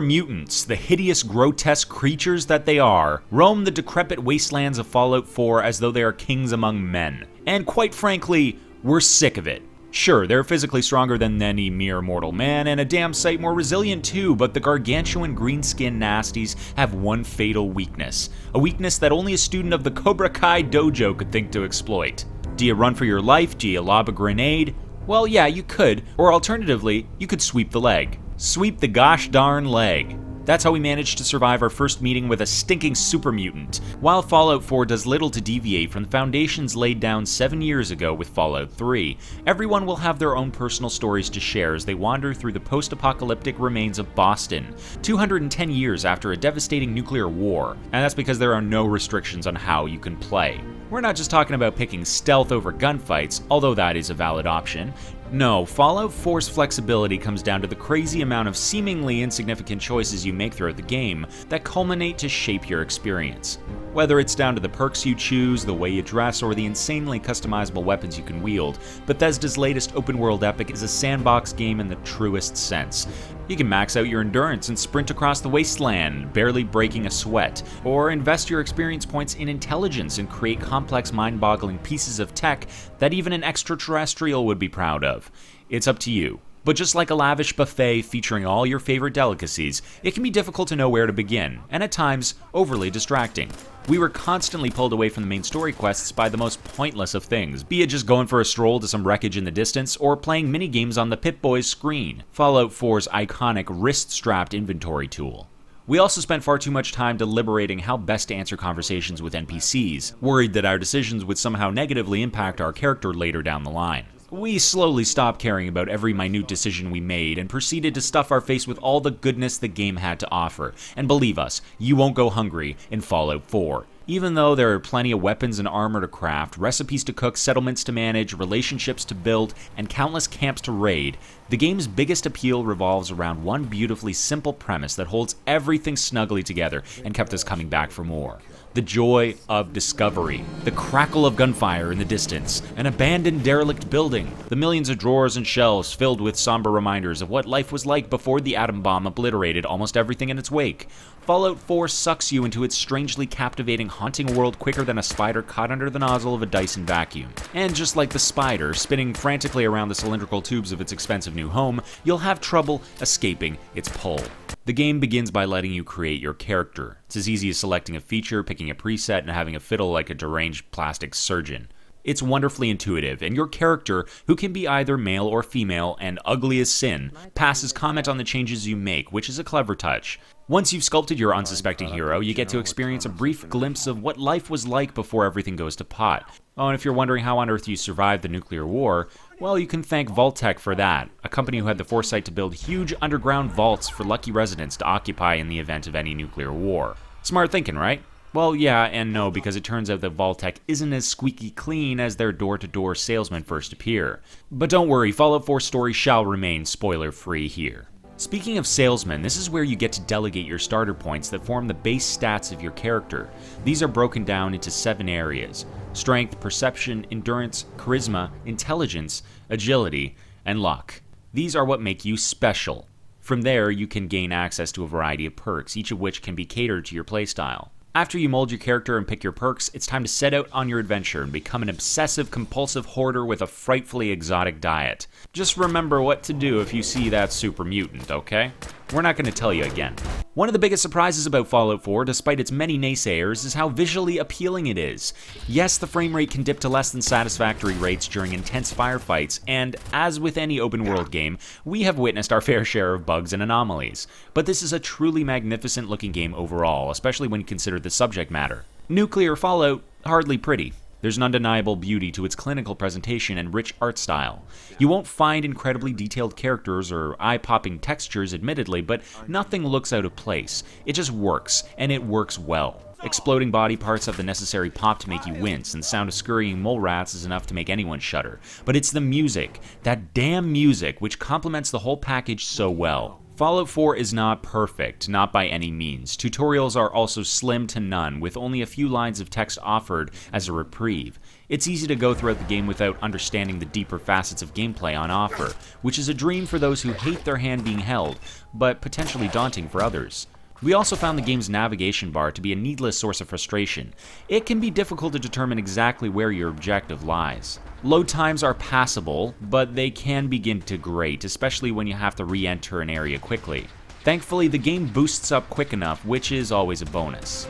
Mutants, the hideous, grotesque creatures that they are, roam the decrepit wastelands of Fallout 4 as though they are kings among men. And quite frankly, we're sick of it. Sure, they're physically stronger than any mere mortal man, and a damn sight more resilient too, but the gargantuan green-skinned nasties have one fatal weakness. A weakness that only a student of the Cobra Kai dojo could think to exploit. Do you run for your life? Do you lob a grenade? Well, yeah, you could, or alternatively, you could sweep the leg. Sweep the gosh darn leg. That's how we managed to survive our first meeting with a stinking super mutant. While Fallout 4 does little to deviate from the foundations laid down 7 years ago with Fallout 3, everyone will have their own personal stories to share as they wander through the post-apocalyptic remains of Boston, 210 years after a devastating nuclear war, and that's because there are no restrictions on how you can play. We're not just talking about picking stealth over gunfights, although that is a valid option. No, Fallout 4's flexibility comes down to the crazy amount of seemingly insignificant choices you make throughout the game that culminate to shape your experience. Whether it's down to the perks you choose, the way you dress, or the insanely customizable weapons you can wield, Bethesda's latest open-world epic is a sandbox game in the truest sense. You can max out your endurance and sprint across the wasteland, barely breaking a sweat, or invest your experience points in intelligence and create complex, mind-boggling pieces of tech that even an extraterrestrial would be proud of. It's up to you. But just like a lavish buffet featuring all your favorite delicacies, it can be difficult to know where to begin, and at times, overly distracting. We were constantly pulled away from the main story quests by the most pointless of things, be it just going for a stroll to some wreckage in the distance, or playing mini-games on the Pip-Boy's screen, Fallout 4's iconic wrist-strapped inventory tool. We also spent far too much time deliberating how best to answer conversations with NPCs, worried that our decisions would somehow negatively impact our character later down the line. We slowly stopped caring about every minute decision we made and proceeded to stuff our face with all the goodness the game had to offer. And believe us, you won't go hungry in Fallout 4. Even though there are plenty of weapons and armor to craft, recipes to cook, settlements to manage, relationships to build, and countless camps to raid, the game's biggest appeal revolves around one beautifully simple premise that holds everything snugly together and kept us coming back for more. The joy of discovery, the crackle of gunfire in the distance, an abandoned derelict building, the millions of drawers and shelves filled with somber reminders of what life was like before the atom bomb obliterated almost everything in its wake. Fallout 4 sucks you into its strangely captivating, haunting world quicker than a spider caught under the nozzle of a Dyson vacuum. And just like the spider spinning frantically around the cylindrical tubes of its expensive new home, you'll have trouble escaping its pull. The game begins by letting you create your character. It's as easy as selecting a feature, picking a preset, and having a fiddle like a deranged plastic surgeon. It's wonderfully intuitive, and your character, who can be either male or female and ugly as sin, passes comment on the changes you make, which is a clever touch. Once you've sculpted your unsuspecting hero, you get to experience a brief glimpse of what life was like before everything goes to pot. Oh, and if you're wondering how on earth you survived the nuclear war, well, you can thank Vault-Tec for that, a company who had the foresight to build huge underground vaults for lucky residents to occupy in the event of any nuclear war. Smart thinking, right? Well, yeah and no, because it turns out that Vault-Tec isn't as squeaky clean as their door-to-door salesmen first appear. But don't worry, Fallout 4's story shall remain spoiler-free here. Speaking of salesmen, this is where you get to delegate your starter points that form the base stats of your character. These are broken down into 7 areas: strength, perception, endurance, charisma, intelligence, agility, and luck. These are what make you special. From there, you can gain access to a variety of perks, each of which can be catered to your playstyle. After you mold your character and pick your perks, it's time to set out on your adventure and become an obsessive-compulsive hoarder with a frightfully exotic diet. Just remember what to do if you see that super mutant, okay? We're not going to tell you again. One of the biggest surprises about Fallout 4, despite its many naysayers, is how visually appealing it is. Yes, the frame rate can dip to less than satisfactory rates during intense firefights, and as with any open-world game, we have witnessed our fair share of bugs and anomalies. But this is a truly magnificent-looking game overall, especially when you consider the subject matter. Nuclear Fallout, hardly pretty. There's an undeniable beauty to its clinical presentation and rich art style. You won't find incredibly detailed characters or eye-popping textures, admittedly, but nothing looks out of place. It just works, and it works well. Exploding body parts have the necessary pop to make you wince, and the sound of scurrying mole rats is enough to make anyone shudder. But it's the music, that damn music, which complements the whole package so well. Fallout 4 is not perfect, not by any means. Tutorials are also slim to none, with only a few lines of text offered as a reprieve. It's easy to go throughout the game without understanding the deeper facets of gameplay on offer, which is a dream for those who hate their hand being held, but potentially daunting for others. We also found the game's navigation bar to be a needless source of frustration. It can be difficult to determine exactly where your objective lies. Load times are passable, but they can begin to grate, especially when you have to re-enter an area quickly. Thankfully, the game boosts up quick enough, which is always a bonus.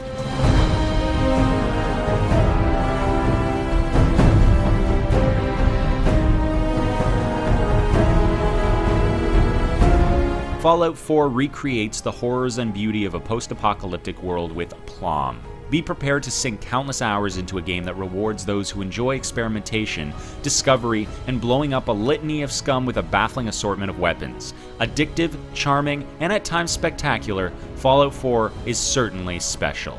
Fallout 4 recreates the horrors and beauty of a post-apocalyptic world with aplomb. Be prepared to sink countless hours into a game that rewards those who enjoy experimentation, discovery, and blowing up a litany of scum with a baffling assortment of weapons. Addictive, charming, and at times spectacular, Fallout 4 is certainly special.